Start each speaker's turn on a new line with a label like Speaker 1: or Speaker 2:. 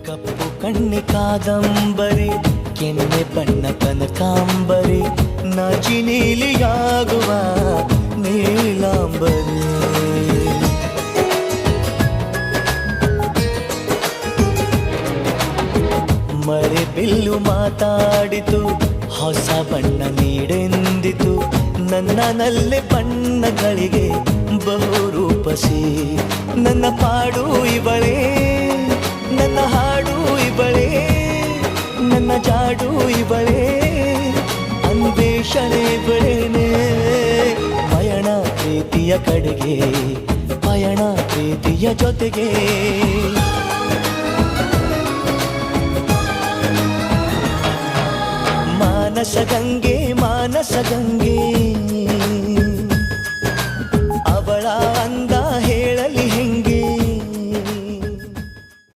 Speaker 1: ಕಪ್ಪು ಕಣ್ಣಿ ಕಾದಂಬರಿ, ಕೆನ್ನೆ ಬಣ್ಣ ಕನಕಾಂಬರಿ, ನಾಚಿ ನೀಲಿಯಾಗುವ ನೀಲಾಂಬರಿ. ಮಳೆ ಬಿಲ್ಲು ಮಾತಾಡಿತು, ಹೊಸ ಬಣ್ಣ ನೀಡೆಂದಿತು, ನನ್ನನಲ್ಲಿ ಬಣ್ಣಗಳಿಗೆ ಬಹುರೂಪಸಿ. ನನ್ನ ಪಾಡು ಇವಳೇ, ನನ್ನ ಹಾಡು ಇವಳೇ, ನನ್ನ ಜಾಡು ಇವಳೇ, ಅನ್ವೇಷಣೆ ಇವಳೇನೆ. ಪಯಣ ಪ್ರೀತಿಯ ಕಡೆಗೆ, ಪಯಣ ಪ್ರೀತಿಯ ಜೊತೆಗೆ. ಮಾನಸ ಗಂಗೆ, ಮಾನಸ ಗಂಗೆ